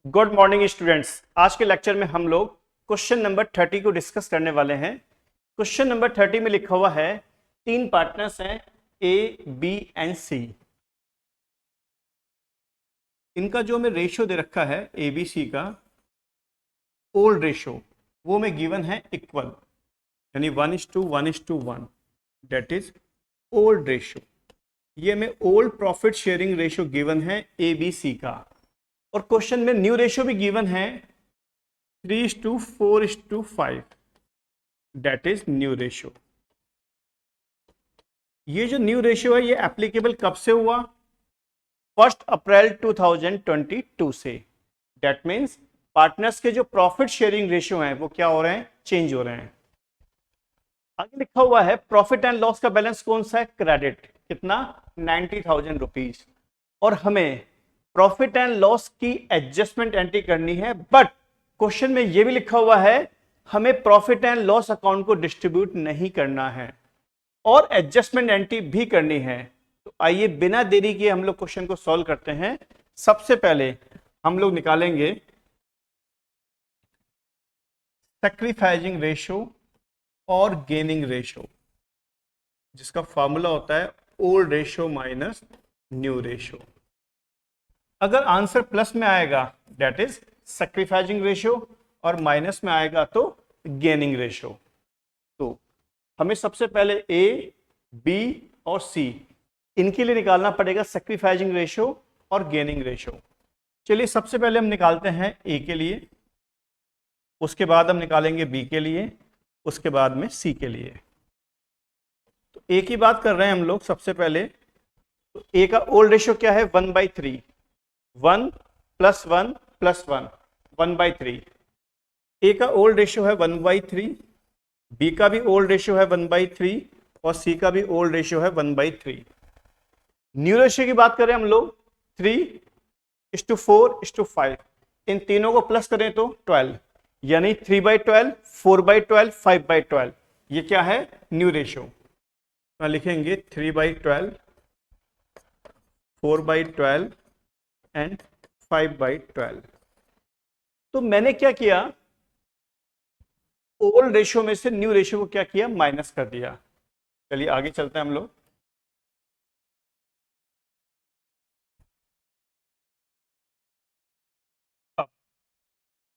Good morning students. आज के lecture में हम लोग क्वेश्चन नंबर 30 को डिस्कस करने वाले हैं। क्वेश्चन नंबर 30 में लिखा हुआ है तीन पार्टनर्स हैं ए, बी एंड सी। इनका जो हमें रेशियो दे रखा है ए बी सी का ओल्ड रेशियो, वो में गिवन है इक्वल, यानी 1:1:1, डेट इज ओल्ड रेशियो। ये हमें old profit sharing ratio given है ए बी सी का। और क्वेश्चन में न्यू रेशियो भी गिवन है 3:4:5, डेट इज न्यू रेशियो। ये जो न्यू रेशियो है ये एप्लीकेबल कब से हुआ? 1 अप्रैल 2022 से। डेट मीन्स पार्टनर्स के जो प्रॉफिट शेयरिंग रेशियो हैं वो क्या हो रहे हैं? चेंज हो रहे हैं। आगे लिखा हुआ है प्रॉफिट एंड लॉस का बैलेंस कौन सा है? क्रेडिट। कितना? 90,000 रुपीज। और हमें प्रॉफिट एंड लॉस की एडजस्टमेंट एंट्री करनी है, बट क्वेश्चन में यह भी लिखा हुआ है हमें प्रॉफिट एंड लॉस अकाउंट को डिस्ट्रीब्यूट नहीं करना है और एडजस्टमेंट एंट्री भी करनी है। तो आइए बिना देरी किए हम लोग क्वेश्चन को सॉल्व करते हैं। सबसे पहले हम लोग निकालेंगे सैक्रिफाइसिंग रेशियो और गेनिंग रेशियो, जिसका फॉर्मूला होता है old ratio minus new ratio. अगर आंसर प्लस में आएगा दैट इज सैक्रिफाइसिंग रेशियो और माइनस में आएगा तो गेनिंग रेशियो। तो हमें सबसे पहले ए, बी और सी इनके लिए निकालना पड़ेगा सैक्रिफाइसिंग रेशियो और गेनिंग रेशियो। चलिए सबसे पहले हम निकालते हैं ए के लिए, उसके बाद हम निकालेंगे बी के लिए, उसके बाद में सी के लिए। तो ए की बात कर रहे हैं हम लोग सबसे पहले। तो ए का ओल्ड रेशियो क्या है? 1/3, 1 + 1 + 1, 1/3। ए का ओल्ड रेशियो है 1/3, बी का भी ओल्ड रेशियो है 1/3 और सी का भी ओल्ड रेशियो है 1/3। न्यू रेशियो की बात करें हम लोग 3:4:5, इन तीनों को प्लस करें तो 12, यानी 3/12, 4/12, 5/12। ये क्या है? New ratio. तो लिखेंगे 3/12, 4/12 एंड 5/12। तो मैंने क्या किया, ओल्ड रेशियो में से न्यू रेशियो को क्या किया? माइनस कर दिया। चलिए आगे चलते हैं हम लोग। अब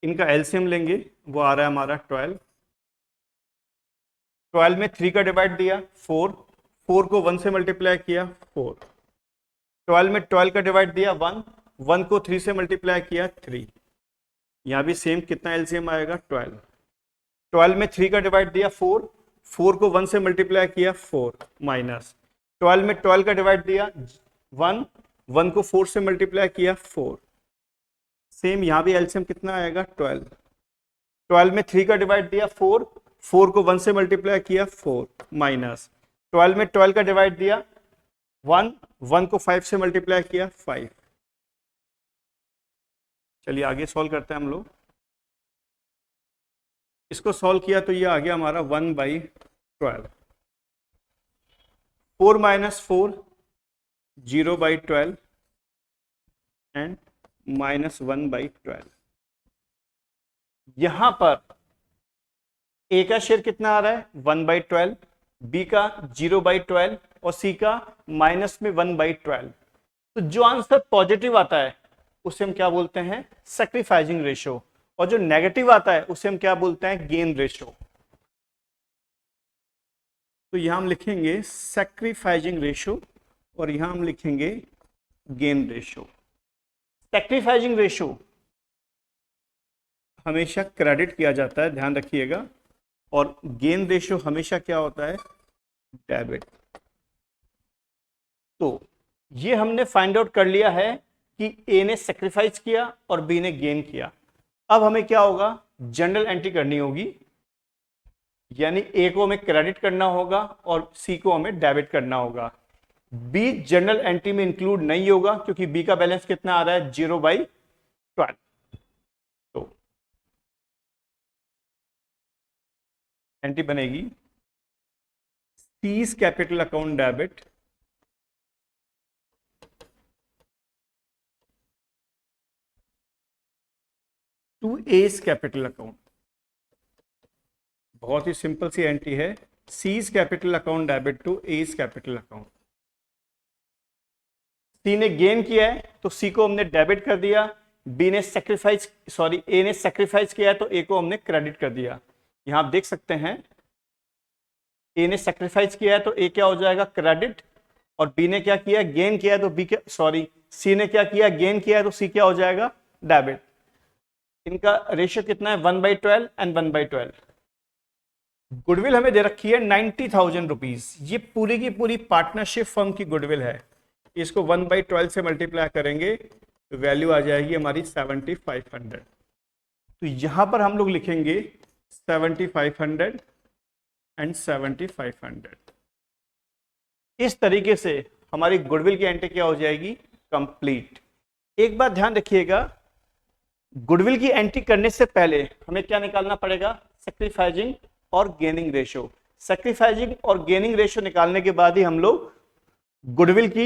इनका एलसीएम लेंगे, वो आ रहा है हमारा 12। 12 में 3 का डिवाइड दिया 4, 4 को 1 से मल्टीप्लाई किया 4। 12 में 12 का डिवाइड दिया 1, 1 को 3 से मल्टीप्लाई किया 3। यहां भी सेम, कितना एलसीएम आएगा? 12। 12 में 3 का डिवाइड दिया 4, 4 को 1 से मल्टीप्लाई किया 4 माइनस 12 में 12 का डिवाइड दिया 1, 1 को 4 से मल्टीप्लाई किया 4। सेम यहां भी एलसीएम कितना आएगा? 12। 12 में 3 का डिवाइड दिया 4, 4 को 1 से मल्टीप्लाई किया 4 माइनस 12 में 12 का डिवाइड दिया 1, 1 को 5 से मल्टीप्लाई किया 5। चलिए आगे सॉल्व करते हैं हम लोग। इसको सॉल्व किया तो ये आ गया हमारा 1/12। 4 - 4 0/12 एंड -1/12। यहां पर ए का शेयर कितना आ रहा है? 1/12, बी का 0/12 और सी का माइनस में 1/12। तो जो आंसर पॉजिटिव आता है उसे हम क्या बोलते हैं? सैक्रिफाइसिंग रेशियो, और जो नेगेटिव आता है उसे हम क्या बोलते हैं? Gain ratio. तो यहां हम लिखेंगे सैक्रिफाइसिंग रेशियो और यहां हम लिखेंगे गेन रेशियो। सैक्रिफाइसिंग रेशियो हमेशा क्रेडिट किया जाता है, ध्यान रखिएगा, और गेन रेशियो हमेशा क्या होता है? डेबिट। तो ये हमने फाइंड आउट कर लिया है कि ए ने सेक्रीफाइस किया और बी ने गेन किया। अब हमें क्या होगा? जनरल एंट्री करनी होगी, यानी ए को हमें क्रेडिट करना होगा और सी को हमें डेबिट करना होगा। बी जनरल एंट्री में इंक्लूड नहीं होगा क्योंकि बी का बैलेंस कितना आ रहा है? 0/12। तो एंट्री बनेगी C's capital account debit to A's capital account. बहुत ही सिंपल सी एंट्री है, C's capital account debit to A's capital account. C ने गेन किया है तो सी को हमने डेबिट कर दिया, बी ने सेक्रीफाइस ए ने सेक्रीफाइस किया है तो ए को हमने क्रेडिट कर दिया। यहां आप देख सकते हैं ए ने सेक्रीफाइस किया है तो ए क्या हो जाएगा, क्रेडिट, और बी ने क्या किया, गेन किया है तो बी क्या सी ने क्या किया, गेन किया है तो सी क्या हो जाएगा, डेबिट। इनका रेशियो कितना है, 1/12 एंड 1/12। गुडविल हमें दे रखी है 90,000 रुपीज। ये पूरी की पूरी पार्टनरशिप फर्म की गुडविल है। इसको 1/12 से मल्टीप्लाई करेंगे तो वैल्यू आ जाएगी हमारी 7500। तो यहां पर हम लोग लिखेंगे 7500 एंड 7500। इस तरीके से हमारी गुडविल की एंट्री क्या हो जाएगी, कंप्लीट। एक बात ध्यान रखिएगा, गुडविल की एंट्री करने से पहले हमें क्या निकालना पड़ेगा, सैक्रिफाइसिंग और गेनिंग रेशो। सैक्रिफाइसिंग और गेनिंग रेशो निकालने के बाद ही हम लोग गुडविल की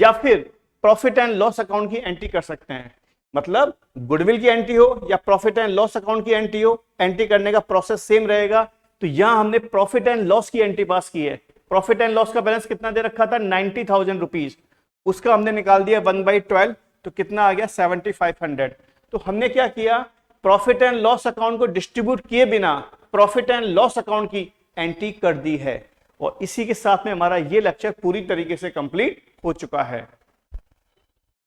या फिर प्रॉफिट एंड लॉस अकाउंट की एंट्री कर सकते हैं। मतलब गुडविल की एंट्री हो या प्रॉफिट एंड लॉस अकाउंट की एंट्री हो, एंट्री करने का प्रोसेस सेम रहेगा। तो यहां हमने प्रॉफिट एंड लॉस की एंट्री पास की है। प्रॉफिट एंड लॉस का बैलेंस कितना दे रखा था, 90,000 रुपीज। उसका हमने निकाल दिया 1/12 तो कितना आ गया, 7500। तो हमने क्या किया, प्रॉफिट एंड लॉस अकाउंट को डिस्ट्रीब्यूट किए बिना प्रॉफिट एंड लॉस अकाउंट की एंट्री कर दी है। और इसी के साथ में हमारा ये लेक्चर पूरी तरीके से कंप्लीट हो चुका है।